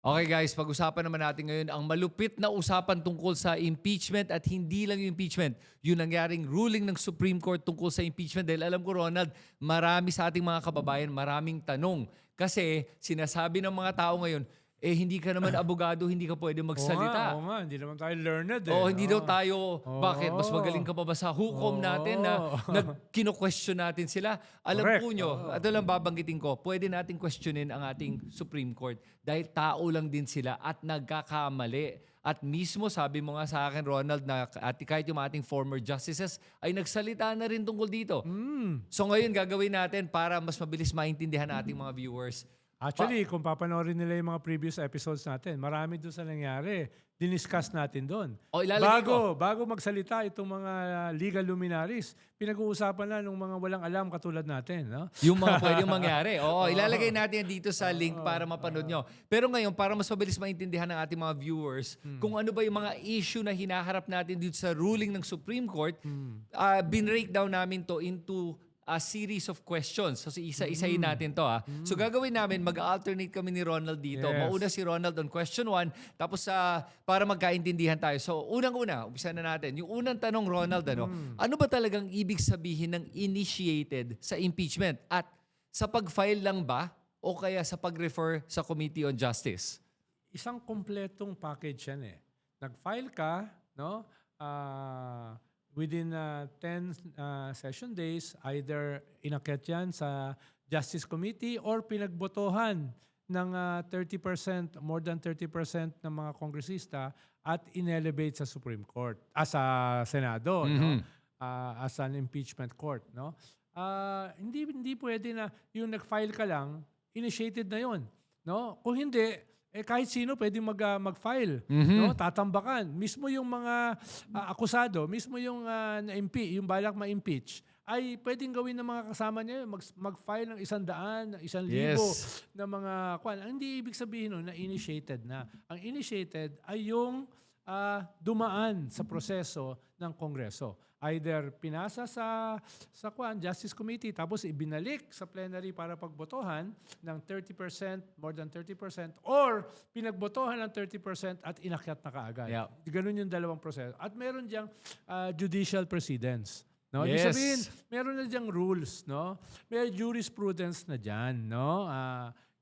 Okay guys, pag-usapan naman natin ngayon ang malupit na usapan tungkol sa impeachment at hindi lang yung impeachment, yung nangyaring ruling ng Supreme Court tungkol sa impeachment. Dahil alam ko Ronald, marami sa ating mga kababayan, maraming tanong. Kasi sinasabi ng mga tao ngayon, hindi ka naman abogado, hindi ka pwede magsalita. Oo nga, hindi naman tayo learned eh. O hindi daw no? tayo, bakit? Mas magaling ka pa ba sa hukom natin na kino-question natin sila? Alam Correct. po nyo, ito lang babanggitin ko, pwede natin questionin ang ating Supreme Court dahil tao lang din sila at nagkakamali. At mismo sabi mo nga sa akin, Ronald, na at kahit yung ating former justices ay nagsalita na rin tungkol dito. So ngayon gagawin natin para mas mabilis maintindihan nating mga viewers. Actually, kung papanoorin nila yung mga previous episodes natin, marami doon sa nangyari. Diniscuss natin doon. O, ilalagay ko. Bago magsalita itong mga legal luminaries, pinag-uusapan na ng mga walang alam katulad natin. No? Yung mga pwedeng mangyari. Oo, ilalagay natin yan dito sa link para mapanood nyo. Pero ngayon, para mas mabilis maintindihan ng ating mga viewers, kung ano ba yung mga issue na hinaharap natin dito sa ruling ng Supreme Court, binreakdown namin to into a series of questions. So isa-isayin natin to. So gagawin namin, mag-alternate kami ni Ronald dito. Yes. Mauna si Ronald on question 1, tapos para magkaintindihan tayo. So unang-una, umpisa na natin. Yung unang tanong, Ronald, ano ba talagang ibig sabihin ng initiated sa impeachment? At sa pag-file lang ba o kaya sa pag-refer sa Committee on Justice? Isang kompletong package yan eh. Nag-file ka, no? Within 10 session days, either inakyat yan sa Justice Committee or pinagbotohan ng 30%, more than 30% ng mga kongresista at inelevate sa Supreme Court, sa Senado, no? As an impeachment court. No? Hindi pwede na yung nag-file ka lang, initiated na yun. No? Kung hindi, kahit sino pwede mag-file, no? Tatambakan. Mismo yung mga akusado, mismo yung yung balak ma-impeach, ay pwedeng gawin ng mga kasama niya mag-file ng 100, 1,000 na mga kwan. Hindi ibig sabihin nun na initiated na. Ang initiated ay yung dumaan sa proseso ng Kongreso. Either pinasa sa Justice Committee tapos ibinalik sa plenary para pagbotohan ng 30%, more than 30%, or pinagbotohan ng 30% at inakyat na kaagad. Yeah. Ganun yung dalawang proseso. At meron diyang judicial precedence. No? Yes. Ibig sabihin, meron na diyang rules. No? May jurisprudence na dyan. No?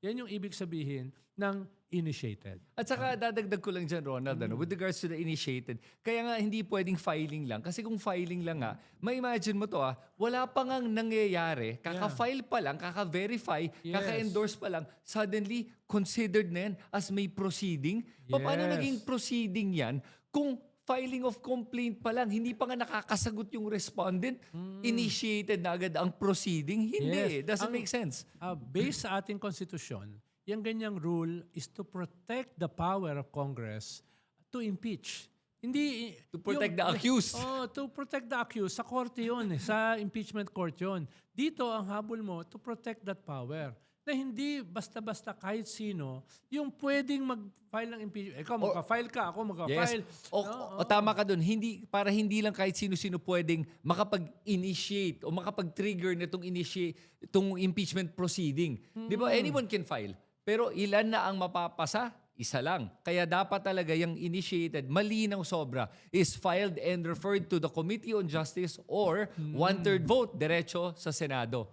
Yan yung ibig sabihin ng initiated. At saka dadagdag ko lang dyan, Ronald, with regards to the initiated, kaya nga hindi pwedeng filing lang. Kasi kung filing lang nga, ma-imagine mo to wala pa ngang nangyayari, kaka-file pa lang, kaka-verify, kaka-endorse pa lang, suddenly considered na yan as may proceeding. Paano naging proceeding yan kung filing of complaint pa lang, hindi pa nga nakakasagot yung respondent, initiated na agad ang proceeding? Hindi. Doesn't make sense. Based sa ating konstitusyon, yung ganyang rule is to protect the power of Congress to impeach. Hindi To protect the accused. To protect the accused. Sa korte yun, sa impeachment court yun. Dito, ang habol mo, to protect that power. Na hindi basta-basta kahit sino yung pwedeng mag-file ng impeachment. Ikaw, magpa-file ka. Ako, magpa-file. Yes. O tama ka dun. Para hindi lang kahit sino-sino pwedeng makapag-initiate o makapag-trigger na itong impeachment proceeding. Di ba? Anyone can file. Pero ilan na ang mapapasa? Isa lang. Kaya dapat talaga yung initiated, malinaw sobra, is filed and referred to the Committee on Justice or 1/3 vote, diretso sa Senado.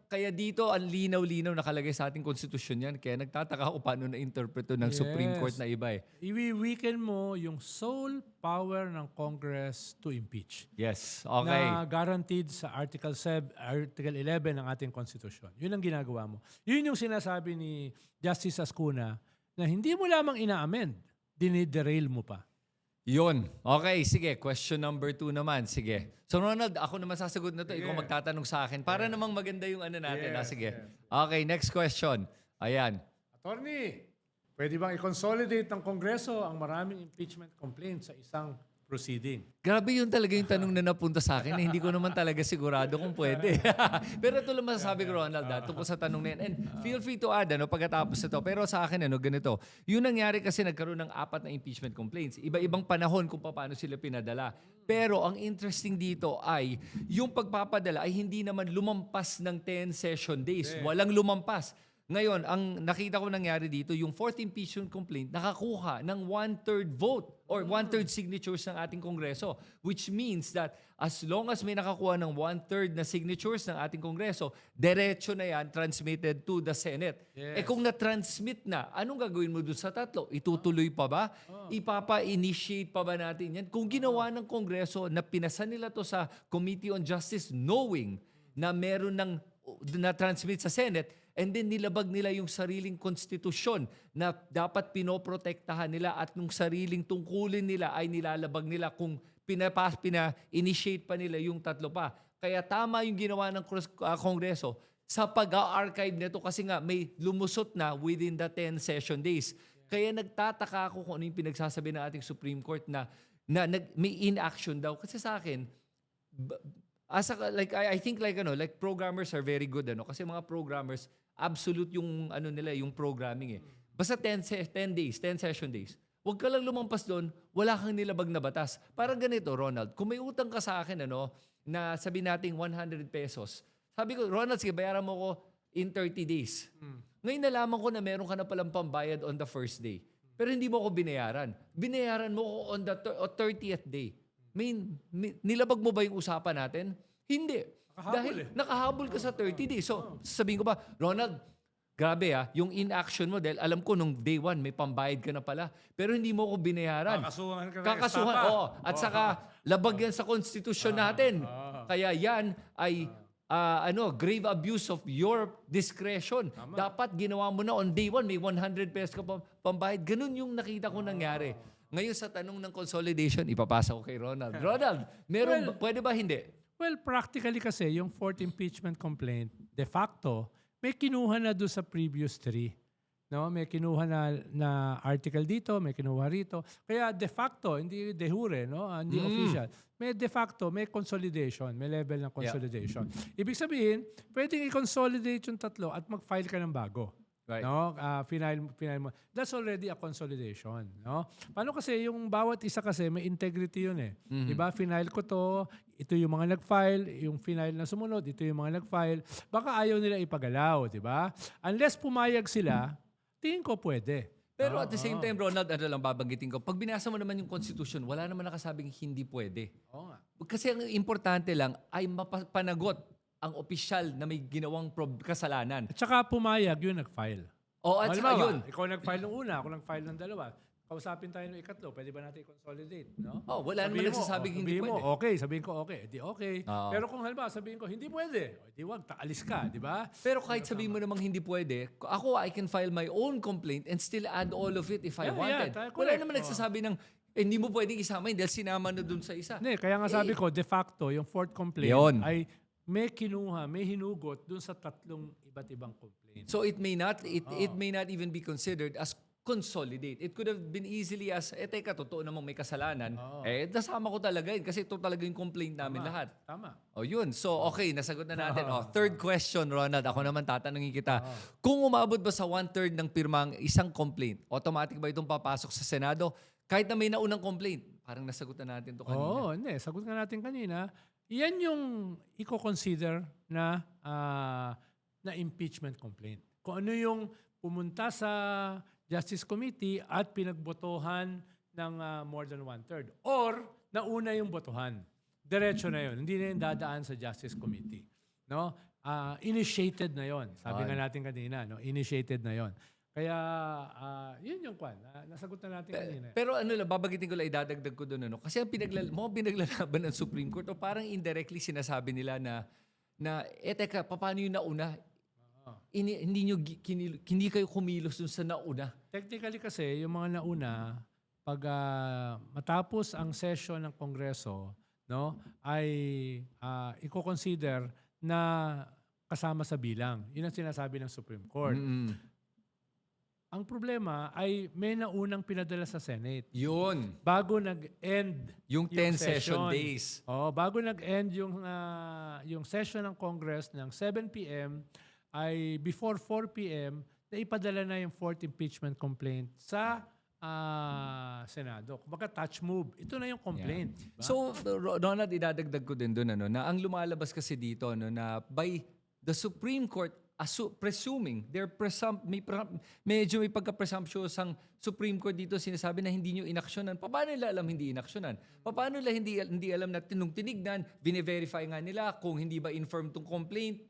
Kaya dito, ang linaw-linaw nakalagay sa ating konstitusyon yan. Kaya nagtataka ako paano na-interpreto ng Supreme Court na iba eh. Iwi-weaken mo yung sole power ng Congress to impeach. Yes, okay. Na guaranteed sa Article 11 ng ating konstitusyon. Yun ang ginagawa mo. Yun yung sinasabi ni Justice Ascuna na hindi mo lamang ina-amend, diniderail mo pa. Yun. Okay, sige. Question number 2 naman. Sige. So Ronald, ako naman sasagot na to. Ikaw magtatanong sa akin. Para namang maganda yung natin. Sige. Okay, next question. Ayan. Attorney, pwede bang i-consolidate ng Kongreso ang maraming impeachment complaints sa isang proceeding? Grabe yun talaga yung tanong na napunta sa akin na hindi ko naman talaga sigurado kung pwede. Pero ito lang masasabi ko, Ronald, tungkol sa tanong na yan. And feel free to add pagkatapos ito. Pero sa akin, ganito. Yung nangyari kasi nagkaroon ng 4 na impeachment complaints. Iba-ibang panahon kung paano sila pinadala. Pero ang interesting dito ay yung pagpapadala ay hindi naman lumampas ng 10 session days. Walang lumampas. Ngayon, ang nakita ko nangyari dito, yung fourth impeachment complaint, nakakuha ng 1/3 vote or 1/3 signatures ng ating Kongreso. Which means that as long as may nakakuha ng 1/3 na signatures ng ating Kongreso, diretso na yan, transmitted to the Senate. Yes. Kung na-transmit na, anong gagawin mo dun sa tatlo? Itutuloy pa ba? Ipapa-initiate pa ba natin yan? Kung ginawa ng Kongreso na pinasa nila to sa Committee on Justice knowing na meron ng na-transmit sa Senate, and then nilabag nila yung sariling konstitusyon na dapat pinoprotektahan nila at yung sariling tungkulin nila ay nilalabag nila kung pina-initiate pa nila yung tatlo pa. Kaya tama yung ginawa ng Kongreso sa pag-archive nito kasi nga may lumusot na within the 10 session days. Kaya nagtataka ako kung ano yung pinagsasabi ng ating Supreme Court na may inaction daw. Kasi sa akin, I think like programmers are very good kasi mga programmers absolute yung nila yung programming eh. Basta 10 days, 10 session days. Huwag ka lang lumampas doon, wala kang nilabag na batas. Parang ganito, Ronald, kung may utang ka sa akin na sabi nating 100 pesos. Sabi ko, Ronald, sige, bayaran mo ko in 30 days. Ngayon nalaman ko na meron ka na palang pambayad on the first day. Pero hindi mo ko binayaran. Binayaran mo ko on the 30th day. Nilabag mo ba yung usapan natin? Hindi. Dahil nakahabol ka sa 30 days. So, sabihin ko ba, Ronald, grabe yung inaction mo dahil alam ko nung day 1 may pambayad ka na pala. Pero hindi mo ko binayaran. Kakasuhan. Oo. At saka, labag yan sa konstitusyon natin. Kaya yan ay grave abuse of your discretion. Dapat ginawa mo na on day 1, may 100 pesos ka pambayad. Ganun yung nakita ko nangyari. Ngayon sa tanong ng consolidation, ipapasa ko kay Ronald. Ronald, pwede ba hindi? Well, practically kasi, yung fourth impeachment complaint, de facto, may kinuha na doon sa previous 3. No? May kinuha na article dito, may kinuha rito. Kaya de facto, hindi de jure, no? Hindi official. May de facto, may consolidation, may level ng consolidation. Ibig sabihin, pwedeng i-consolidate yung tatlo at mag-file ka ng bago. Right. No? Final mo. That's already a consolidation. No? Paano kasi yung bawat isa kasi may integrity yun eh. Diba? Final ko to, ito yung mga nag-file, yung final na sumunod, ito yung mga nag-file. Baka ayaw nila ipagalaw, diba? Unless pumayag sila, tingin ko pwede. Pero at the same time, Ronald, lang babanggitin ko, pag binasa mo naman yung Constitution, wala naman nakasabing hindi pwede. Oo nga. Kasi ang importante lang ay mapanagot ang opisyal na may ginawang kasalanan. At saka pumayag yung nag-file. At saka yun. Ikaw nag-file ng una, ako nag-file ng dalawa. Kausapin tayo ng ikatlo, pwede ba natin i-consolidate? No? Wala naman nagsasabing hindi pwede. Okay, sabihin ko okay, di okay. Oo. Pero kung halimbawa sabihin ko hindi pwede, di wag, taalis ka, di ba? Pero kahit sabihin mo namang hindi pwede, I can file my own complaint and still add all of it if I wanted. Wala correct. naman nagsasabi ng, hindi mo pwedeng isama yun dahil sinama na dun sa isa. Hindi, kaya nga sabi ko, de facto, yung fourth complaint Yun. ay may kinuha, may hinugot dun sa tatlong iba't ibang complaint. So it may not even be considered as consolidate. It could have been easily as, teka, totoo namang may kasalanan. Nasama ko talaga yun kasi ito talaga yung complaint namin lahat. Tama. Yun. So, okay, nasagot na natin. Third question, Ronald. Ako naman tatanungin kita. Kung umabot ba sa 1/3 ng pirmang isang complaint, automatic ba itong papasok sa Senado? Kahit na may naunang complaint. Parang nasagot na natin ito kanina. Hindi. Sagot nga natin kanina. Yan yung i-consider na impeachment complaint. Kung ano yung pumunta sa Justice Committee at pinagbotohan ng more than 1/3. Or nauna yung botohan. Diretso na yun. Hindi na yung dadaan sa Justice Committee. No? Initiated na yon. Sabi nga natin kanina, no? Initiated na yon. Kaya, yun yung kwan. Nasagot na natin kanina. Pero babagitin ko lang, idadagdag ko doon. Kasi ang pinaglalaban ng Supreme Court, o parang indirectly sinasabi nila na teka, paano yung nauna? Hindi kayo kumilos dun sa nauna. Technically kasi, yung mga nauna, pag matapos ang session ng Kongreso, no, ay i-consider na kasama sa bilang. Yun ang sinasabi ng Supreme Court. Ang problema ay may naunang pinadala sa Senate. Yun. Bago nag-end yung 10 session days. Bago nag-end yung session ng Congress ng 7 p.m. ay before 4 p.m. na ipadala na yung fourth impeachment complaint sa Senado. Kumbaga touch move. Ito na yung complaint. Yeah. Diba? So, Ronald, idadagdag ko din doon na ang lumalabas kasi dito na by the Supreme Court presuming, medyo may pagka-presumptuous ang Supreme Court dito, sinasabi na hindi nyo inaksyonan. Paano nila alam hindi inaksyonan? Paano nila hindi alam na nung tinignan, bine-verify nga nila kung hindi ba informed tong complaint,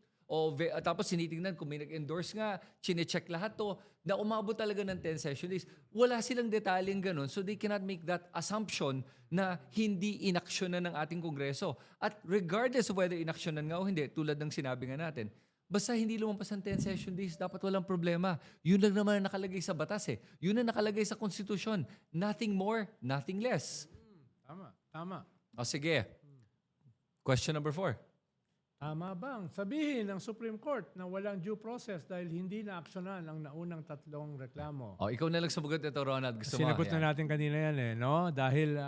tapos sinitingnan kung may nag-endorse nga, chine-check lahat to, na umabot talaga ng 10 session days. Wala silang detalyeng ganun, so they cannot make that assumption na hindi inaksyonan ng ating Kongreso. At regardless of whether inaksyonan nga o hindi, tulad ng sinabi nga natin, basta hindi lumampas ng 10 session days, dapat walang problema. Yun lang naman ang nakalagay sa batas eh. Yun ang nakalagay sa konstitusyon. Nothing more, nothing less. Tama. O sige. Question number 4. Tama bang sabihin ng Supreme Court na walang due process dahil hindi na-aksyonan ang naunang 3 reklamo? O, ikaw na lang sumagot ito, Ronald. Gusto mo? Sinagot Ayan. na natin kanina yan no? Dahil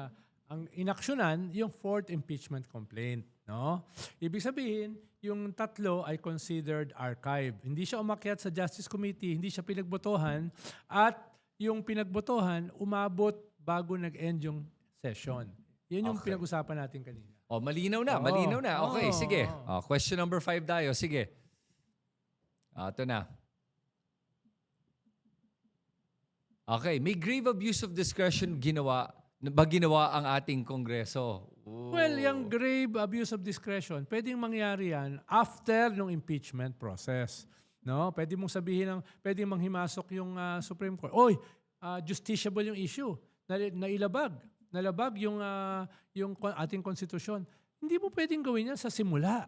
ang inaksyonan, yung 4th impeachment complaint, no? Ibig sabihin, yung 3 ay considered archive. Hindi siya umakyat sa Justice Committee, hindi siya pinagbotohan, at yung pinagbotohan, umabot bago nag-end yung session. Yan yung Okay. pinag-usapan natin kanina. O, malinaw na, Oo. malinaw na. Okay, Oo. sige. O, question number 5 tayo. Sige. Ito na. Okay, may grave abuse of discretion ginawa ang ating Kongreso? Ooh. Well, yung grave abuse of discretion, pwedeng mangyari yan after ng impeachment process. No? Pwede mong sabihin, pwedeng manghimasok yung Supreme Court. Oy, justiciable yung issue. Nalabag yung ating konstitusyon. Hindi mo pwedeng gawin yan sa simula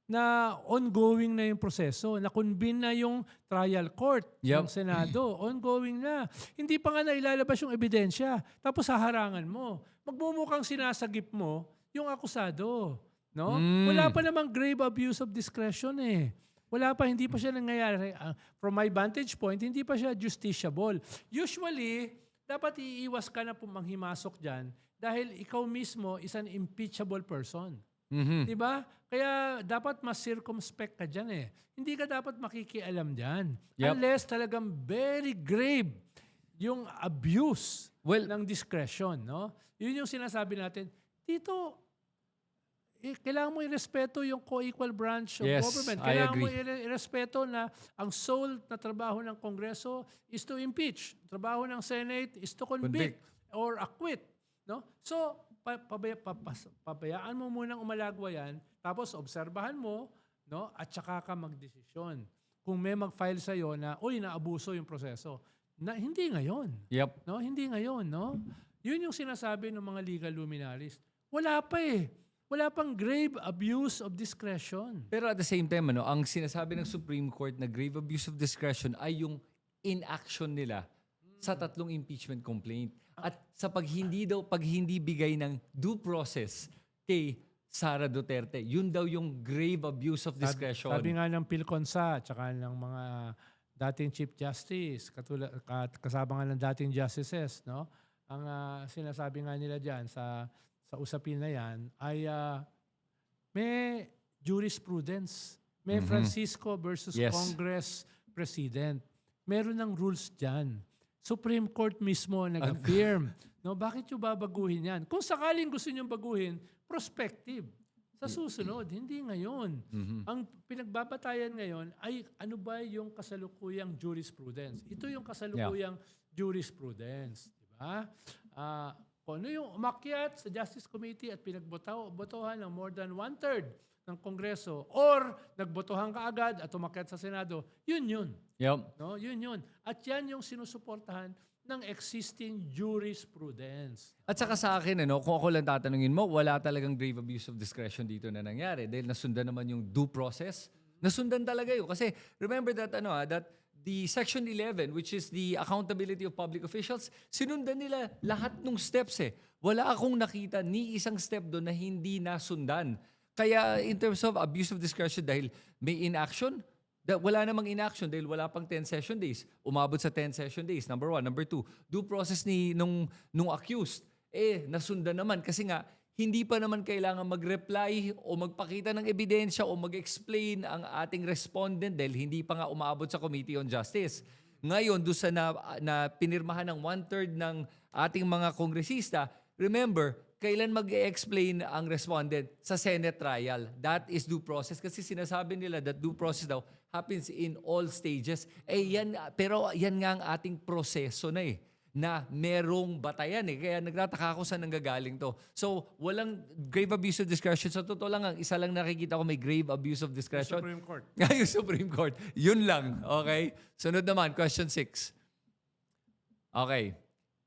na ongoing na yung proseso, na convene na yung trial court ng Senado, ongoing na. Hindi pa nga nailalabas yung ebidensya, tapos haharangan mo. Magmumukhang sinasagip mo yung akusado. No? Wala pa namang grave abuse of discretion eh. Wala pa, hindi pa siya nangyayari. From my vantage point, hindi pa siya justiciable. Usually, dapat iiwas ka na manghimasok dyan dahil ikaw mismo is an impeachable person. Mhm. Diba? Kaya dapat mas circumspect ka dyan eh. Hindi ka dapat makikialam dyan. Yep. Unless talagang very grave yung abuse Well, ng discretion. No? Yun yung sinasabi natin. Dito, kailangan mo irespeto yung co-equal branch of Yes, government. I Kailangan mo agree. irespeto na ang sole na trabaho ng Kongreso is to impeach. Trabaho ng Senate is to convict or acquit. No? So, pabayaan mo munang umalagwa yan, tapos obserbahan mo, no? At saka ka magdesisyon. Kung may mag-file sa'yo na, uy, naabuso yung proseso. Na, hindi ngayon. yep. No? Hindi ngayon. No? Yun yung sinasabi ng mga legal luminaries. Wala pa eh. Wala pang grave abuse of discretion. Pero at the same time, ang sinasabi ng Supreme Court na grave abuse of discretion ay yung inaction nila sa 3 impeachment complaint. At sa pag hindi bigay ng due process kay Sara Duterte, yun daw yung grave abuse of discretion. Sabi nga ng PhilConsa at saka ng mga dating Chief Justice, kasama nga ng dating justices, no? Ang sinasabi nga nila dyan sa usapin na yan ay may jurisprudence. May Francisco versus Yes. Congress President. Meron ng rules dyan. Supreme Court mismo nag-affirm. No, bakit yung babaguhin yan? Kung sakaling gusto nyo baguhin, prospective. Sa susunod, hindi ngayon. Ang pinagbabatayan ngayon ay ano ba yung kasalukuyang jurisprudence. Ito yung kasalukuyang jurisprudence. Diba? Kung ano yung umakyat sa Justice Committee at pinagbotohan ng more than 1/3 ng Kongreso or nagbotohan ka agad at umakyat sa Senado, yun. Yep. No? Yun. At yan yung sinusuportahan ng existing jurisprudence. At saka sa akin, kung ako lang tatanungin mo, wala talagang grave abuse of discretion dito na nangyari dahil nasundan naman yung due process. Nasundan talaga yun. Kasi remember that, that the Section 11, which is the accountability of public officials, sinundan nila lahat ng steps eh. Wala akong nakita ni isang step doon na hindi nasundan. Kaya in terms of abuse of discretion dahil may inaction, wala namang inaction dahil wala pang 10 session days. Umabot sa 10 session days, number 1. Number 2, due process nung accused, nasundan naman kasi nga, hindi pa naman kailangan mag-reply o magpakita ng ebidensya o mag-explain ang ating respondent dahil hindi pa nga umabot sa Committee on Justice. Ngayon, doon sa na pinirmahan ng 1/3 ng ating mga kongresista, remember, kailan mag-explain ang respondent sa Senate trial? That is due process kasi sinasabi nila that due process daw happens in all stages. Pero yan nga ang ating proseso na na merong batayan Kaya nagtataka ako saan nanggagaling to. So, walang grave abuse of discretion. Sa totoo lang, ang isa lang nakikita ko may grave abuse of discretion. Supreme Court. Yung Supreme Court. Yun lang. Okay? Sunod naman, question 6. Okay.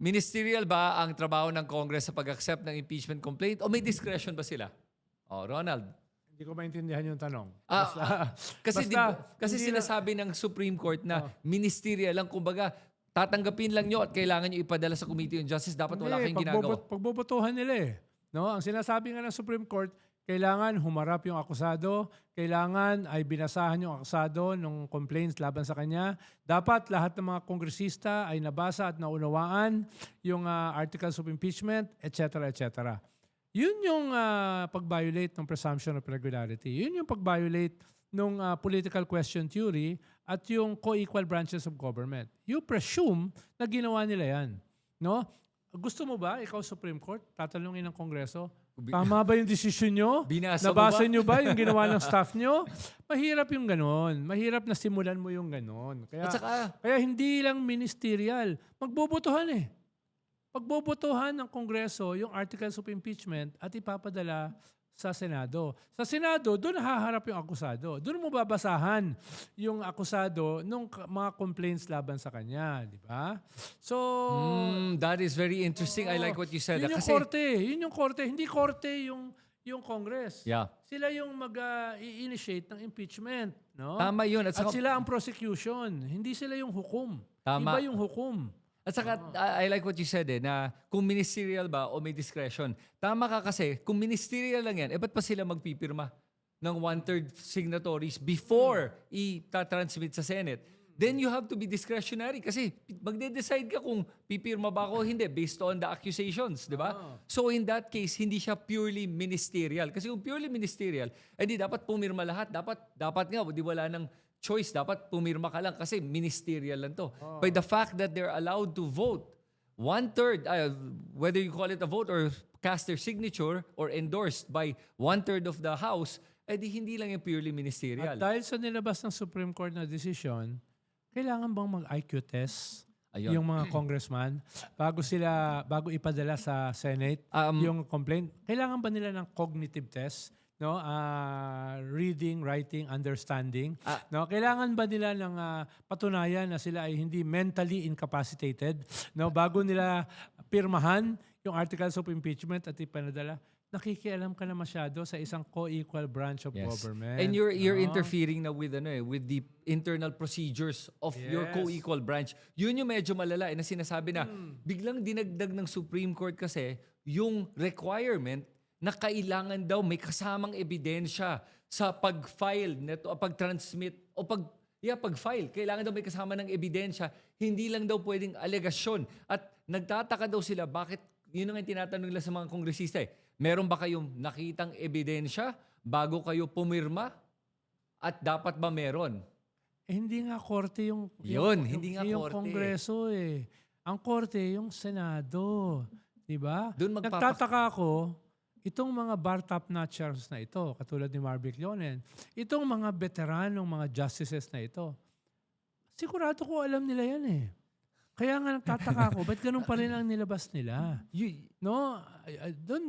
Ministerial ba ang trabaho ng Congress sa pag-accept ng impeachment complaint o may discretion ba sila? Ronald. Hindi ko maintindihan yung tanong. Kasi hindi sinasabi ng Supreme Court na ministerial lang, kumbaga, tatanggapin lang nyo at kailangan nyo ipadala sa Committee on Justice. Dapat wala kayong ginagawa. Pagbobotohan nila No? Ang sinasabi nga ng Supreme Court, kailangan humarap yung akusado, kailangan ay binasahan yung akusado ng complaints laban sa kanya. Dapat lahat ng mga kongresista ay nabasa at naunawaan yung articles of impeachment, etc. etc. Yun yung pag-violate ng presumption of regularity. Yun yung pag-violate ng political question theory at yung co-equal branches of government. You presume na ginawa nila yan. No? Gusto mo ba, ikaw Supreme Court, tatanungin ng Kongreso, tama ba yung desisyon nyo? Binasa mo Nabasa ba? nyo ba yung ginawa ng staff nyo? Mahirap yung ganon. Mahirap na simulan mo yung ganon. At saka, Kaya hindi lang ministerial. Magbobotohan Pagbobotohan ng Kongreso yung articles of impeachment at ipapadala sa Senado. Sa Senado, doon haharap yung akusado. Doon mo babasahan yung akusado ng mga complaints laban sa kanya. Di ba? So, that is very interesting. I like what you said. yun yung korte. Yun yung korte. Hindi korte yung Congress. Yeah. Sila yung mag-i-initiate ng impeachment. No? Tama yun. At sila ang prosecution. Hindi sila yung hukom. Tama. Iba yung hukom. At saka, I like what you said na kung ministerial ba o may discretion. Tama ka kasi, kung ministerial lang yan, ba't pa sila magpipirma ng 1/3 signatories before i-transmit sa Senate? Then you have to be discretionary kasi magde-decide ka kung pipirma ba ako o hindi based on the accusations, di ba? So in that case, hindi siya purely ministerial. Kasi kung purely ministerial, di dapat pumirma lahat. Dapat nga, di wala nang choice, dapat pumirma ka lang kasi ministerial lang to. By the fact that they're allowed to vote, 1/3, whether you call it a vote or cast their signature or endorsed by 1/3 of the House, di hindi lang yung purely ministerial. At dahil sa nilabas ng Supreme Court na decision, kailangan bang mag-IQ test Ayun. yung mga congressman bago ipadala sa Senate yung complaint? Kailangan ba nila ng cognitive test? No, reading, writing, understanding. No, kailangan ba nila ng patunayan na sila ay hindi mentally incapacitated, no, bago nila pirmahan yung articles of impeachment at ipanadala? Nakikialam ka na masyado sa isang co-equal branch of government. And you're interfering na with the internal procedures of your Yes. co-equal branch. Yun yung medyo malala na sinasabi na biglang dinagdag ng Supreme Court kasi yung requirement na kailangan daw may kasamang ebidensya sa pag-file neto, pag-transmit o pag-file. Kailangan daw may kasama ng ebidensya. Hindi lang daw pwedeng alegasyon. At nagtataka daw sila bakit, yun ang tinatanong nila sa mga kongresista meron ba kayong nakitang ebidensya bago kayo pumirma? At dapat ba meron? Hindi nga korte hindi nga yung korte. Kongreso Ang korte yung Senado. Diba? Doon Nagtataka ako, itong mga bar top notchers na ito, katulad ni Marvick Leonen, itong mga veteranong mga justices na ito, sigurado ko alam nila yan Kaya nga nagtataka ako, ba't ganun pa rin ang nilabas nila? No?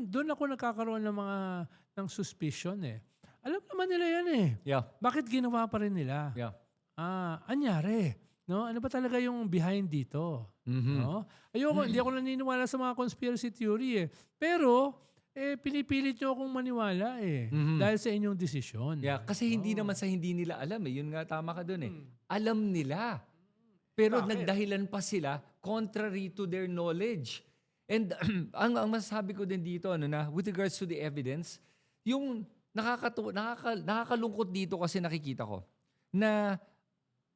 Doon ako nagkakaroon ng suspicion Alam naman nila yan Yeah. Bakit ginawa pa rin nila? Yeah. Anyari? No? Ano ba talaga yung behind dito? No? Hindi ako naniniwala sa mga conspiracy theory Pero, pinipilit nyo akong maniwala dahil sa inyong desisyon. Yeah, kasi hindi naman sa hindi nila alam Yun nga, tama ka dun Alam nila. Pero nagdahilan pa sila contrary to their knowledge. And ang masasabi ko din dito, with regards to the evidence, yung nakakalungkot dito kasi nakikita ko na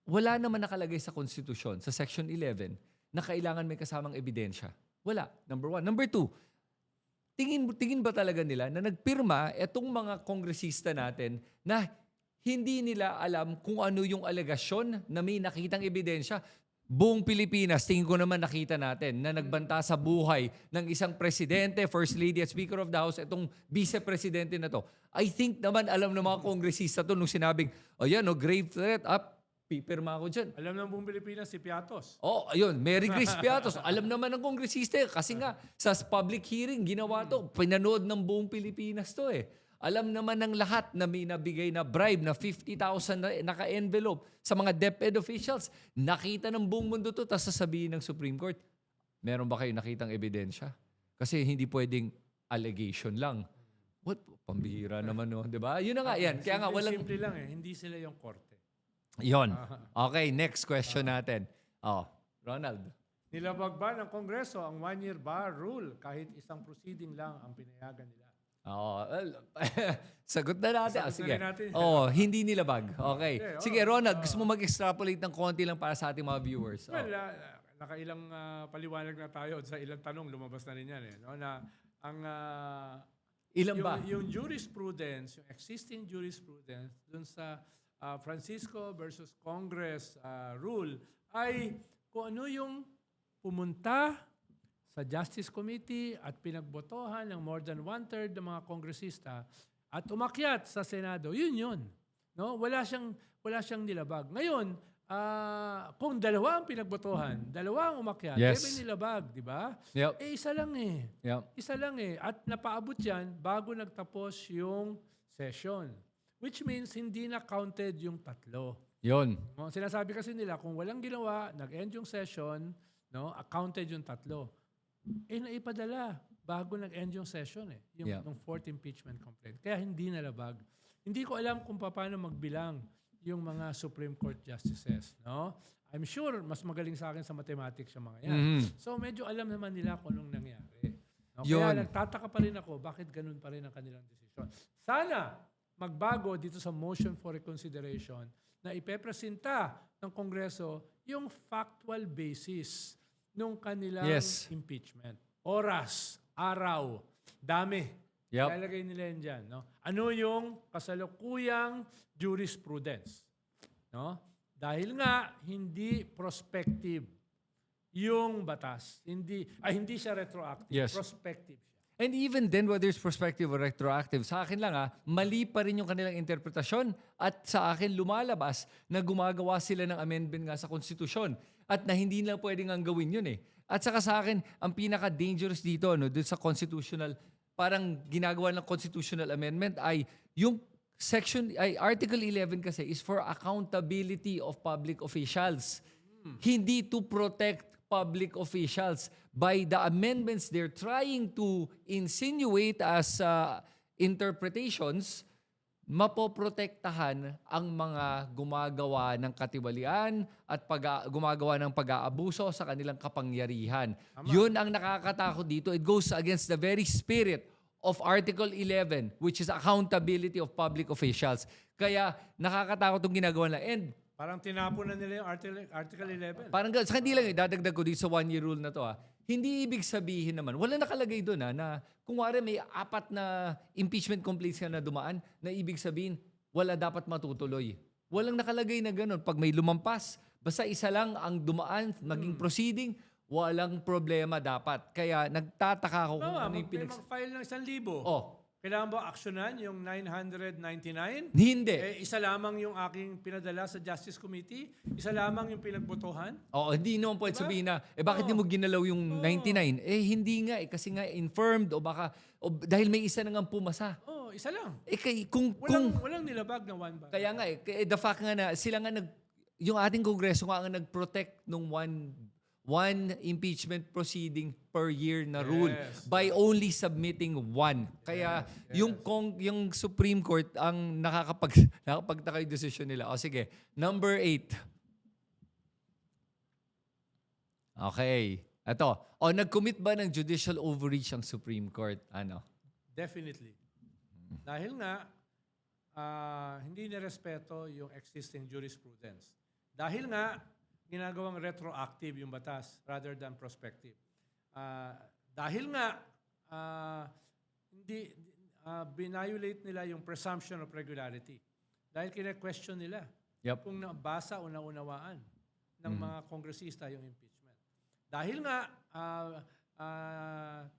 wala naman nakalagay sa konstitusyon, sa Section 11, na kailangan may kasamang ebidensya. Wala, number 1. Number 2, tingin ba talaga nila na nagpirma etong mga kongresista natin na hindi nila alam kung ano yung alegasyon na may nakitang ebidensya? buong Pilipinas, tingin ko naman nakita natin na nagbanta sa buhay ng isang presidente, first lady at speaker of the house, itong vice-presidente na to. I think naman alam ng mga kongresista to nung sinabing, grave threat, pipirma ako dyan. Alam ng buong Pilipinas si Piatos. Oh, ayun, Mary Grace Piatos. Alam naman ng kongresista kasi nga sa public hearing ginawa to, pinanood ng buong Pilipinas to eh. Alam naman ng lahat na may nabigay na bribe na 50,000 na naka-envelope sa mga DepEd officials. Nakita ng buong mundo to, tapos sasabihin ng Supreme Court, meron ba kayo nakitang ebidensya? Kasi hindi pwedeng allegation lang. What? Pambihira naman, no? Diba? Yun na nga yan. Kaya nga, walang... Simple lang eh. Hindi sila yung korte. Yon. Okay, next question natin. Ronald. Nilabag ba ng Kongreso ang one-year bar rule kahit isang proceeding lang ang pinayagan nila? Sagot na natin. Sagot na Sige. rin natin. Hindi nilabag. Okay. Okay, Sige, Ronald, gusto mo mag-extrapolate ng konti lang para sa ating mga viewers? Well, nakailang paliwanag na tayo sa ilang tanong, lumabas na rin yan eh. No? Na ang Ilan ba? yung jurisprudence, yung existing jurisprudence dun sa Francisco versus Congress rule ay kung ano yung pumunta sa Justice Committee at pinagbotohan ng more than one-third ng mga kongresista at umakyat sa Senado, yun. No? Wala siyang nilabag. Ngayon, kung dalawa ang pinagbotohan, dalawa ang umakyat, may nilabag, di ba? Yep. Isa lang eh. Yep. Isa lang eh. At napaabot yan bago nagtapos yung session. Which means hindi na counted yung tatlo. Yon. No? Sinasabi kasi nila, kung walang ginawa, nag-end yung session, no, counted yung tatlo. Naipadala bago nag-end yung session eh. Yung fourth impeachment complaint. Kaya hindi nalabag. Hindi ko alam kung paano magbilang yung mga Supreme Court justices. No? I'm sure mas magaling sa akin sa mathematics yung mga yan. Mhm. So medyo alam naman nila kung anong nangyari. No? Yun. Kaya nagtataka pa rin ako bakit ganun pa rin ang kanilang desisyon. Sana magbago dito sa motion for reconsideration na ipepresenta ng Kongreso yung factual basis nung kanilang impeachment. Oras, araw, dami. Yep. Lalagay nila yan dyan. No? Ano yung kasalukuyang jurisprudence? No? Dahil nga, hindi prospective yung batas. Hindi siya retroactive. Yes. Prospective siya. And even then, whether it's prospective or retroactive, sa akin lang mali pa rin yung kanilang interpretasyon at sa akin lumalabas na gumagawa sila ng amendment nga sa konstitusyon at na hindi nila pwedeng ang gawin yun eh. At saka sa akin, ang pinaka-dangerous dito, dun sa constitutional, parang ginagawa ng constitutional amendment ay yung Article 11 kasi is for accountability of public officials. Hindi to protect public officials. By the amendments they're trying to insinuate as interpretations, mapoprotektahan ang mga gumagawa ng katiwalian at gumagawa ng pag-aabuso sa kanilang kapangyarihan. Yun ang nakakatakot dito. It goes against the very spirit of Article 11, which is accountability of public officials. Kaya nakakatakot itong ginagawa nila. And Parang tinapon na nila yung Article 11. parang sa hindi lang, dadagdag ko dito sa one-year rule na to. Hindi ibig sabihin naman, wala nakalagay doon na kung wari may 4 na impeachment complaints ka na dumaan, na ibig sabihin, wala dapat matutuloy. Walang nakalagay na ganun. Pag may lumampas, basta isa lang ang dumaan, maging proceeding, walang problema dapat. Kaya nagtataka ako kung ano yung mag-file ng 1,000. Oh, Kailangan ba aksyonan yung 999? hindi. Isa lamang yung aking pinadala sa Justice Committee? Isa lamang yung pinagbotohan? Oo, hindi naman pwede sabihin na, bakit di mo ginalaw yung 99? Hindi nga kasi nga infirmed o baka, dahil may isa na nga pumasa. Isa lang. Walang nilabag na one bar. Kaya nga the fact nga na sila nga yung ating kongreso nga ang nag-protect nung one impeachment proceeding per year na rule by only submitting one. Kaya yung Supreme Court ang nakakapagtaka yung decision nila. O sige, number 8. Okay. Ito. Nag-commit ba ng judicial overreach ang Supreme Court? Definitely. Dahil nga, hindi nirespeto yung existing jurisprudence. Dahil nga, ginagawang retroactive yung batas rather than prospective. Dahil nga, binayolate nila yung presumption of regularity. Dahil kine-question nila kung nabasa o naunawaan ng mga kongresista yung impeachment. Dahil nga,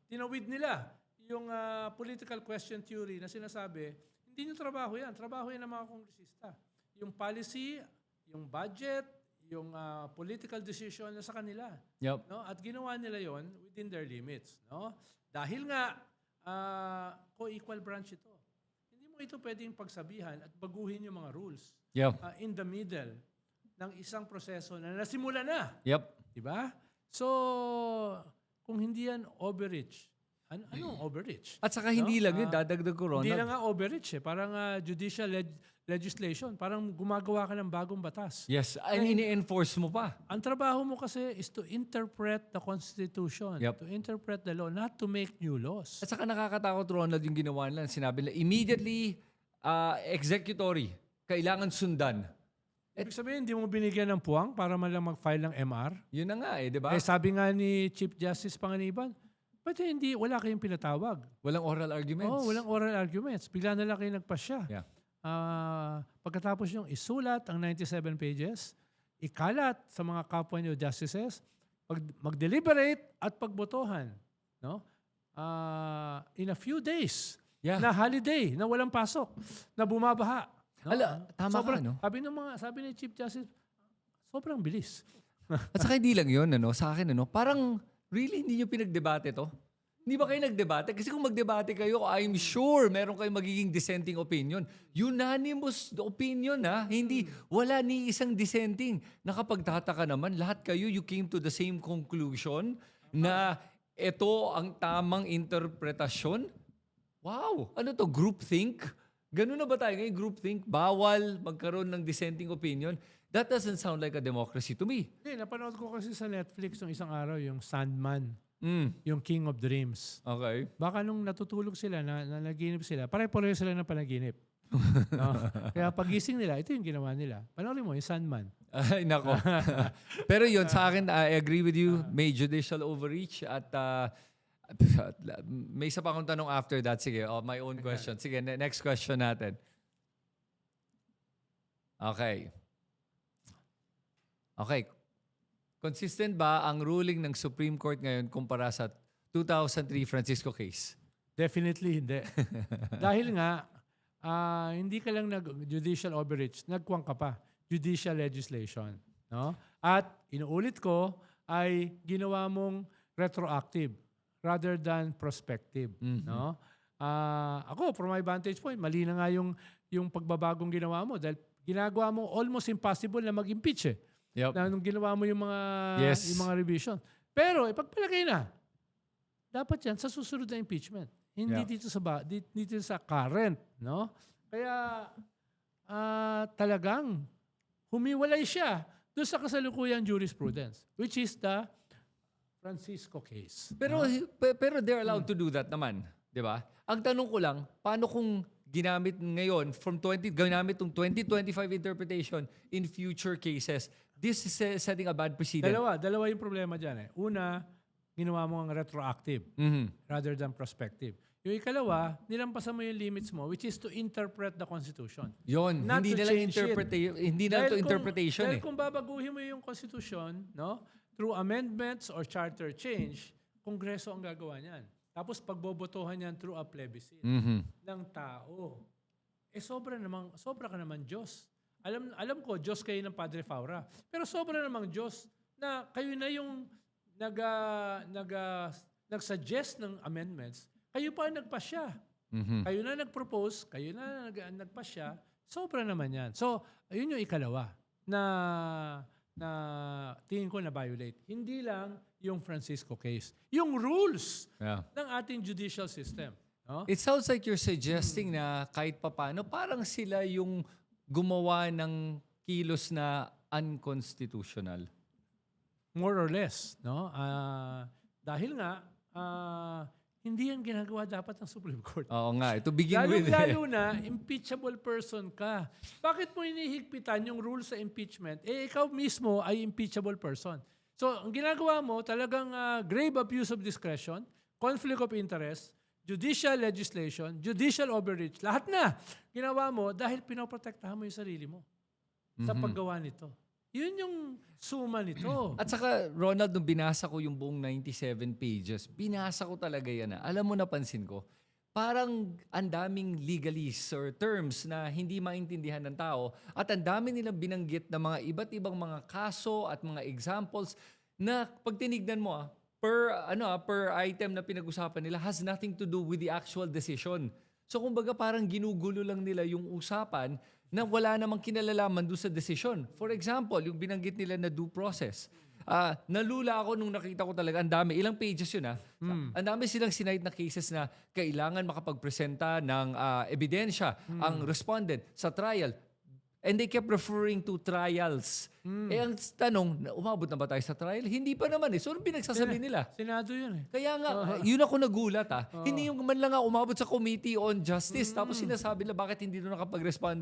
tinawid nila yung political question theory na sinasabi, hindi nyo trabaho yan. Trabaho yan ng mga kongresista. Yung policy, yung budget, yung political decision na sa kanila. Yep. No? At ginawa nila yon within their limits. No? Dahil nga, co-equal branch ito. Hindi mo ito pwedeng pagsabihan at baguhin yung mga rules Yep. in the middle ng isang proseso na nasimula na. Yep. Diba? So, kung hindi yan overreach, anong overreach? At saka hindi lang yun, dadagdag ko, Ronald. Hindi na nga overreach eh. Parang judicial legislation. Parang gumagawa ka ng bagong batas. Yes, and ini-enforce mo pa. Ang trabaho mo kasi is to interpret the Constitution, Yep. to interpret the law, not to make new laws. At saka nakakatakot, Ronald, yung ginawa nila. Sinabi nila, immediately executory. Kailangan sundan. Ibig sabihin, hindi mo binigyan ng puwang para man lang mag-file ng MR? Yun na nga di ba? Eh, sabi nga ni Chief Justice Panganiban, ba't wala kayong pinatawag? Walang oral arguments. Oh, walang oral arguments. Bigla na lang kayo nagpasya. Yeah. Pagkatapos yung isulat ang 97 pages, ikalat sa mga kapwa nyo justices, mag-deliberate at pagbotohan. No? In a few days, Yeah. na holiday, na walang pasok, na bumabaha. No? Tama ka, no? Sabi ni Chief Justice, sobrang bilis. At saka hindi lang yun, sa akin, parang really hindi nyo pinagdebate to? Hindi ba kayo nagdebate? Kasi kung magdebate kayo, I'm sure meron kayong magiging dissenting opinion. Unanimous opinion, Hindi, wala ni isang dissenting. Nakapagtataka naman, lahat kayo, you came to the same conclusion na ito ang tamang interpretasyon. Wow! Ano to? Groupthink? Ganun na ba tayo ngayon? Groupthink? Bawal magkaroon ng dissenting opinion? That doesn't sound like a democracy to me. Hindi, napanood ko kasi sa Netflix nung isang araw, yung Sandman, Mm. yung King of Dreams. Okay. Baka nung natutulog sila, na naginip sila, pare-pareho sila ng panaginip. No? Kaya pagising nila, ito yung ginawa nila. Panoorin mo, yung Sandman. Ay, nako. Pero yun, sa akin, I agree with you. May judicial overreach at may isa pa akong tanong after that. Sige, my own question. Sige, next question natin. Okay. Consistent ba ang ruling ng Supreme Court ngayon kumpara sa 2003 Francisco case? Definitely hindi. Dahil nga, hindi ka lang nag-judicial overreach, nagkuwang ka pa. Judicial legislation. No? At inuulit ko, ay ginawa mong retroactive rather than prospective. Mhm. No? Ako, from my vantage point, mali na nga yung pagbabagong ginawa mo dahil ginagawa mo almost impossible na mag-impeach eh. Yep. Na nung ginawa mo yung Yes. mga revision. Pero ipagpalagay na. Dapat yan sa susunod na impeachment. Hindi Yeah. dito sa current, no? Kaya talagang humiwalay siya doon sa kasalukuyang jurisprudence, which is the Francisco case. Pero they're allowed to do that naman, 'di ba? Ang tanong ko lang, paano kung ginamit ngayon ginamit tong 2025 interpretation in future cases? This is setting a bad precedent. Dalawa yung problema diyan eh. Una, ginawa mo ang retroactive Mhm. rather than prospective. Yung ikalawa, nilampasan mo yung limits mo, which is to interpret the Constitution. Yon, Not hindi to na lang change it. hindi na to interpretation dahil kung babaguhin mo yung Constitution, no, through amendments or charter change, Kongreso ang gagawa niyan. Tapos pagbobotohan niyan through a plebiscite Mhm. ng tao. Sobra ka naman Diyos. Alam ko, Diyos kayo ng Padre Faura. Pero sobra namang Diyos na kayo na yung nag-suggest ng amendments, kayo pa ang nagpasya. Mhm. Kayo na nag-propose, kayo na nagpasya, sobra naman yan. So, ayun yung ikalawa na tingin ko na-violate. Hindi lang yung Francisco case. Yung rules Yeah. ng ating judicial system. No? It sounds like you're suggesting na kahit papano, parang sila yung gumawa ng kilos na unconstitutional. More or less. No? Dahil nga, hindi yan ginagawa dapat ng Supreme Court. Oo nga, to begin with. Lalo na, impeachable person ka. Bakit mo inihigpitan yung rule sa impeachment? Ikaw mismo ay impeachable person. So, ang ginagawa mo, talagang grave abuse of discretion, conflict of interest, judicial legislation, judicial overreach, lahat na ginawa mo dahil pinoprotektahan mo yung sarili mo sa paggawa nito. Yun yung suma nito. At saka, Ronald, nung binasa ko yung buong 97 pages, binasa ko talaga yan. Alam mo, napansin ko, parang ang daming legalese or terms na hindi maintindihan ng tao at ang dami nilang binanggit na mga iba't ibang mga kaso at mga examples na pag tinignan mo, per item na pinag-usapan nila has nothing to do with the actual decision. So kumbaga parang ginugulo lang nila yung usapan na wala namang kinalalaman doon sa desisyon. For example, yung binanggit nila na due process. Nalula ako nung nakita ko talaga, ang dami, ilang pages yun Ang dami silang sinite na cases na kailangan makapagpresenta ng ebidensya ang respondent sa trial. And they kept referring to trials. Ang tanong, umabot na ba tayo sa trial? Hindi pa naman So, anong pinagsasabi nila? Senado yun Kaya nga, yun ako nagulat Hindi yung man lang umabot sa Committee on Justice. Tapos sinasabi na bakit hindi doon nakapag-respond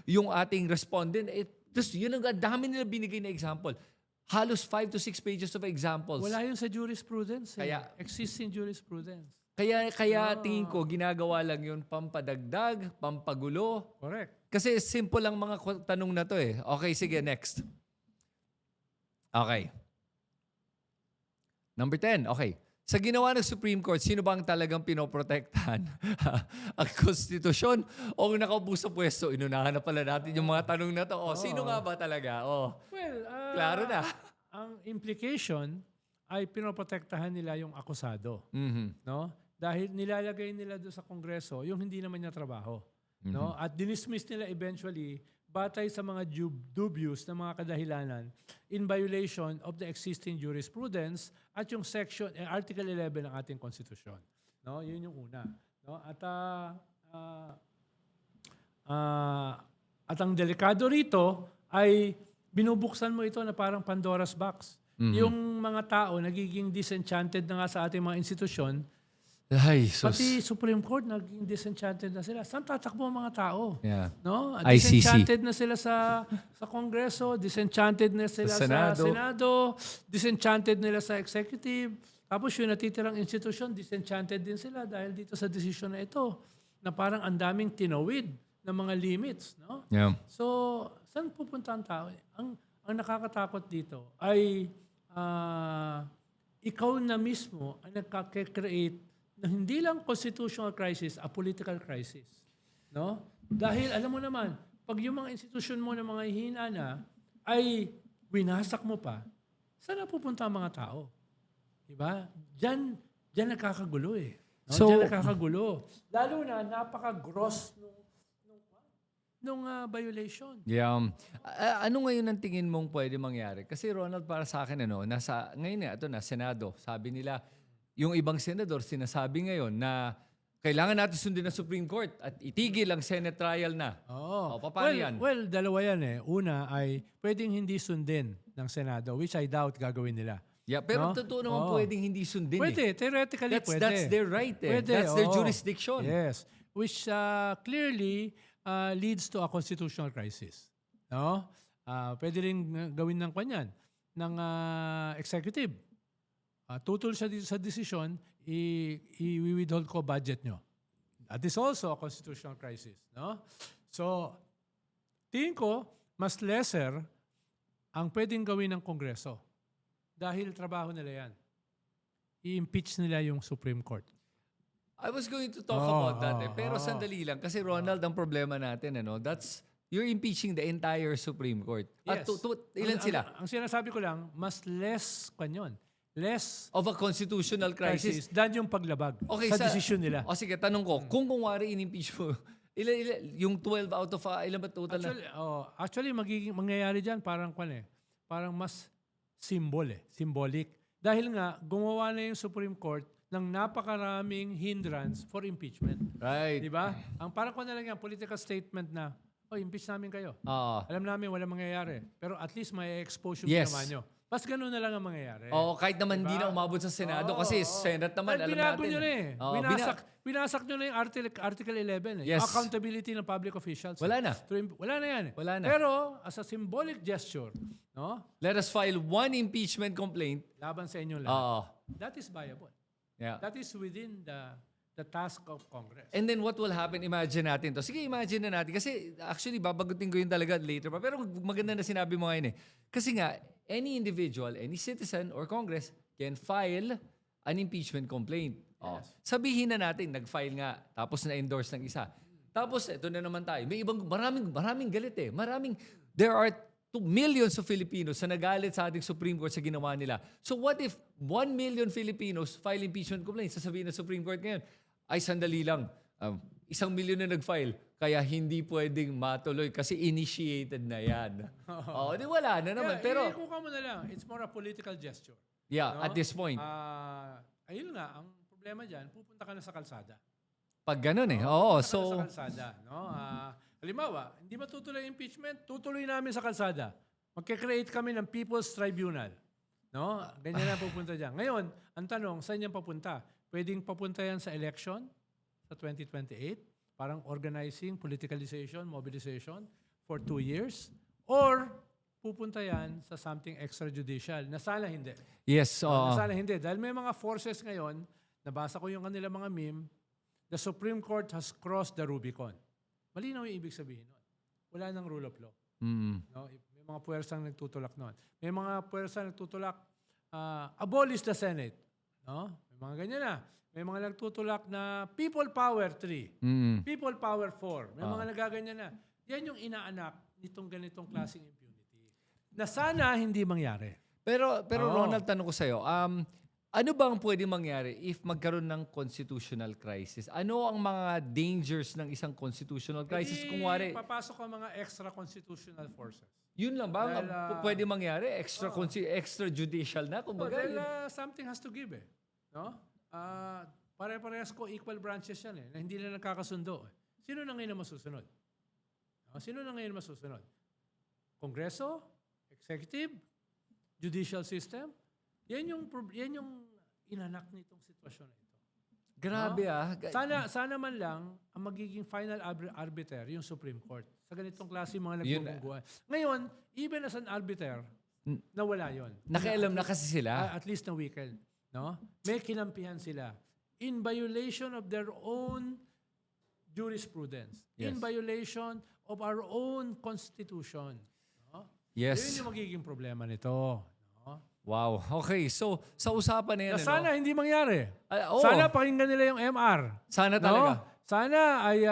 yung ating respondent. Tapos yun ang dami nila binigay na example. Halos 5 to 6 pages of examples. Wala yun sa jurisprudence. Kaya- Existing jurisprudence. Kaya tingin ko, ginagawa lang yun pampadagdag, pampagulo. Correct. Kasi simple lang mga tanong na to Okay, sige, next. Okay. Number 10, okay. Sa ginawa ng Supreme Court, sino ba ang talagang pinoprotektahan? Ang konstitusyon o ang nakaupo sa pwesto? Inunahan na pala natin yung mga tanong na to. Sino nga ba talaga? Well, Klaro na. Ang implication ay pinoprotektahan nila yung akusado. Mhm. No? Dahil nilalagay nila doon sa Kongreso yung hindi naman niya trabaho. No? At dinismiss nila eventually batay sa mga dubious na mga kadahilanan in violation of the existing jurisprudence at yung Article 11 ng ating konstitusyon. No? Yun yung una. No? At ang delikado rito ay binubuksan mo ito na parang Pandora's box. Yung mga tao nagiging disenchanted na nga sa ating mga institusyon. Ay, sus. Pati Supreme Court naging disenchanted na sila. Saan tatakbo ang mga tao? Yeah. No? ICC. Disenchanted na sila sa Kongreso, disenchanted na sila Sa sa Senado. Senado, disenchanted nila sa Executive. Tapos yung natitirang institusyon, disenchanted din sila dahil dito sa desisyon na ito na parang ang daming tinawid ng mga limits. No? Yeah. So, saan pupunta ang tao? Ang nakakatakot dito ay ikaw na mismo ang nagkakreate na hindi lang constitutional crisis, a political crisis. No? Dahil alam mo naman, pag yung mga institusyon mo na mga hina na ay winasak mo pa, saan na pupunta ang mga tao? Diba? Diyan nakakagulo No? So- Diyan nakakagulo. Lalo na napaka-gross nung violation. Yeah. Ano ngayon ang tingin mong pwede mangyari? Kasi Ronald, para sa akin, ngayon ito na, Senado. Sabi nila, yung ibang senador sinasabi ngayon na kailangan natin sundin ng Supreme Court at itigil ang Senate trial na. Oo. Paano yan? Well, dalawa yan Una ay pwedeng hindi sundin ng Senado, which I doubt gagawin nila. Yeah, pero No? totoo naman Oo. pwedeng hindi sundin Pwede, theoretically pwede. That's their right Pwede, That's their oo. jurisdiction. Yes. Which clearly leads to a constitutional crisis. No? Pwede rin gawin ng kanyan, ng executive. Tutol siya dito sa desisyon, i-withhold ko budget nyo. That is also a constitutional crisis. No? So, tingin ko, mas lesser ang pwedeng gawin ng Kongreso. Dahil trabaho nila yan. I-impeach nila yung Supreme Court. I was going to talk about that pero sandali lang. Kasi Ronald, ang problema natin, you're impeaching the entire Supreme Court. At Yes. ilan sila? Ang sinasabi ko lang, mas less kanyon. Less Of a constitutional crisis. crisis than yung paglabag sa desisyon nila. O sige, tanong ko, kung kunwari in-impeach mo, yung 12 out of, ilan ba total na? Actually, mangyayari dyan parang parang mas symbolic. Dahil nga, gumawa na yung Supreme Court ng napakaraming hindrance for impeachment. Right. Di ba? Ang parang na lang yan, political statement na, impeach namin kayo. Alam namin wala mangyayari. Pero at least may expose yung Yes. ginawa nyo. Mas ganun na lang ang mangyayari. Kahit naman hindi na umabot sa Senado kasi Senate naman, Dahil alam binago natin. nyo na Winasak nyo na yung Article 11 Yes. Accountability ng public officials. Wala na. Wala na yan. Wala na. Pero as a symbolic gesture, no? Let us file one impeachment complaint. Laban sa inyo lahat. Oo. That is viable. Yeah. That is within the task of Congress. And then what will happen? Imagine natin to. Sige, imagine na natin. Kasi actually, babagutin ko yun talaga later pa. Pero maganda na sinabi mo ngayon eh. Kasi nga, any individual, any citizen or Congress can file an impeachment complaint. Oh. Sabihin na natin, nag-file nga, tapos na-endorse ng isa. Tapos, ito na naman tayo. May ibang, maraming galit eh. There are millions of Filipinos na nagalit sa ating Supreme Court sa ginawa nila. So what if 1 million Filipinos file impeachment complaints? Sasabihin ng Supreme Court ngayon, ay sandali lang, 1 million na nag-file, kaya hindi pwedeng matuloy kasi initiated na yan. Oo, di wala na naman. Pero, Ikuha mo na lang. It's more a political gesture. yeah, at this point, Ayun nga, ang problema dyan, pupunta ka na sa kalsada. pag ganun eh. Oo, Pupunta ka so, na sa kalsada. No? Halimbawa, hindi matutuloy impeachment, tutuloy namin sa kalsada. Magkikreate kami ng People's Tribunal. No? Ganyan na pupunta dyan. Ngayon, ang tanong, saan yan papunta? Pwedeng papunta yan sa election sa 2028, parang organizing, politicalization, mobilization for 2 years, or pupunta yan sa something extrajudicial na sana hindi. yes. Na sana hindi. Dahil may mga forces ngayon, nabasa ko yung kanila mga meme, the Supreme Court has crossed the Rubicon. Malinaw yung ibig sabihin nun. Wala nang rule of law. No? May mga puwersang nagtutulak nun. May mga puwersang nagtutulak, abolish the Senate. No? May mga ganyan na. May mga nagtutulak na people power 3. People power 4. May mga nagaganyan na. Yan yung inaanak nitong ganitong klaseng impunity. Na sana hindi mangyari. Pero Ronald, tanong ko sa'yo, ano ba ang pwede mangyari if magkaroon ng constitutional crisis? Ano ang mga dangers ng isang constitutional crisis? Kung wari, Papasok ang mga extra constitutional forces. yun lang ba ang Dahil, pwede mangyari? Extrajudicial na? Kumbaga, Dahil something has to give eh. No? Pare-parehas ko equal branches yan eh, na hindi na nagkakasundo. Sino na ngayon ang masusunod? No? Sino na ngayon ang masusunod? Kongreso? Executive? Judicial system? Yan yung inanak nitong sitwasyon na ito. grabe Sana man lang ang magiging final arbiter yung Supreme Court sa ganitong klase mga Yun, nagbubungguan. Ngayon, even as an arbiter, nawala yon. Nakialam na kasi sila. At least na weekend. No? May kinampihan sila in violation of their own jurisprudence. Yes. In violation of our own constitution. No? Yes. Yun yung magiging problema nito. No? Wow. Okay, so sa usapan na yan, Na sana hindi mangyari. Oo. Sana pakinggan nila yung MR. Sana No? talaga. Sana ay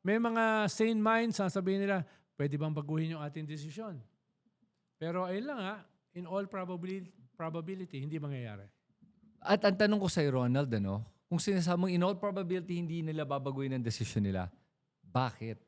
may mga sane minds na sabihin nila, pwede bang baguhin yung ating desisyon? Pero ayun lang in all probability, hindi mangyayari. At ang tanong ko sa'yo, Ronald, kung sinasabing in all probability hindi nila babaguhin ang desisyon nila, bakit?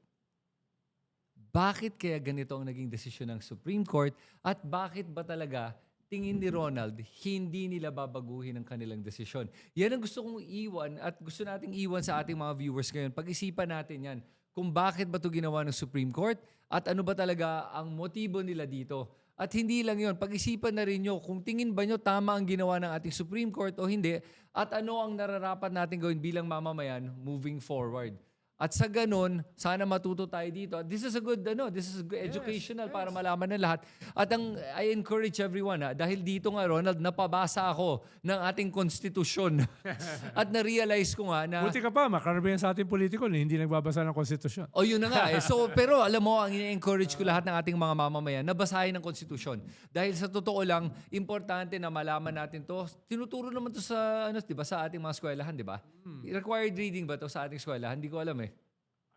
Bakit kaya ganito ang naging desisyon ng Supreme Court? At bakit ba talaga tingin ni Ronald, hindi nila babaguhin ang kanilang desisyon? Yan ang gusto kong iwan at gusto nating iwan sa ating mga viewers ngayon. Pag-isipan natin yan kung bakit ba ito ginawa ng Supreme Court at ano ba talaga ang motibo nila dito. At hindi lang yun, pag-isipan na rin nyo kung tingin ba nyo tama ang ginawa ng ating Supreme Court o hindi at ano ang nararapat natin gawin bilang mamamayan moving forward. At sa ganun, sana matuto tayo dito. This is a good, educational para malaman ng lahat. At I encourage everyone, dahil dito nga, Ronald, napabasa ako ng ating konstitusyon. At na-realize ko nga na... Buti ka pa, makaramihan sa ating politiko na hindi nagbabasa ng konstitusyon. O yun na nga eh. So, pero alam mo, ang i-encourage ko lahat ng ating mga mamamayan na basahin ng konstitusyon. Dahil sa totoo lang, importante na malaman natin to. Tinuturo naman to sa, diba, sa ating mga eskwelahan, di ba? Required reading ba to sa ating eskwelahan? Hindi ko alam eh.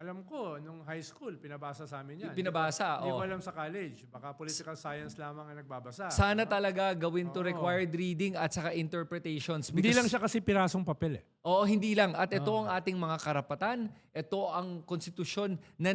Alam ko, nung high school, pinabasa sa amin yan. Pinabasa, Hindi ko alam sa college. Baka political science lamang ang nagbabasa. Sana talaga gawin to required reading at saka interpretations. Hindi lang siya kasi pirasong papel eh. Oo, hindi lang. At ito ang ating mga karapatan. Ito ang konstitusyon na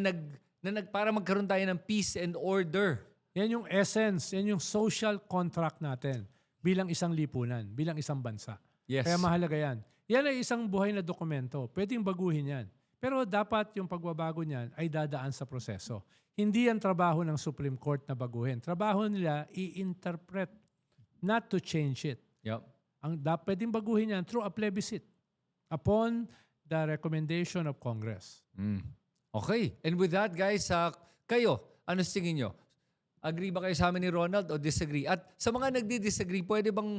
para magkaroon tayo ng peace and order. Yan yung essence, yan yung social contract natin bilang isang lipunan, bilang isang bansa. Yes. Kaya mahalaga yan. Yan ay isang buhay na dokumento. Pwedeng baguhin yan. Pero dapat yung pagbabago niyan ay dadaan sa proseso. Hindi yan trabaho ng Supreme Court na baguhin. Trabaho nila i-interpret, not to change it. Yep. Pwedeng baguhin yan through a plebiscite upon the recommendation of Congress. Okay. And with that, guys, kayo, ano tingin nyo? Agree ba kayo sa amin ni Ronald o disagree? At sa mga nagdi-disagree, pwede bang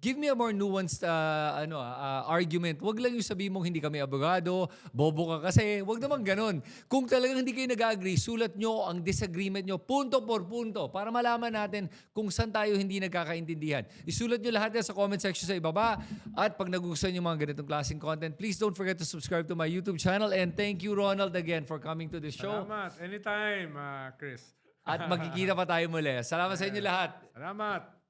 give me a more nuanced argument. Wag lang yung sabihin mong hindi kami abogado, bobo ka kasi. Wag naman ganun. Kung talagang hindi kayo nag-agree, sulat nyo ang disagreement nyo punto por punto para malaman natin kung saan tayo hindi nagkakaintindihan. Isulat nyo lahat yan sa comment section sa ibaba. At pag nagugustuhan yung mga ganitong klaseng content, please don't forget to subscribe to my YouTube channel. And thank you, Ronald, again for coming to the show. Salamat. Anytime, Chris. At magkikita pa tayo muli. Salamat sa inyo lahat. Salamat.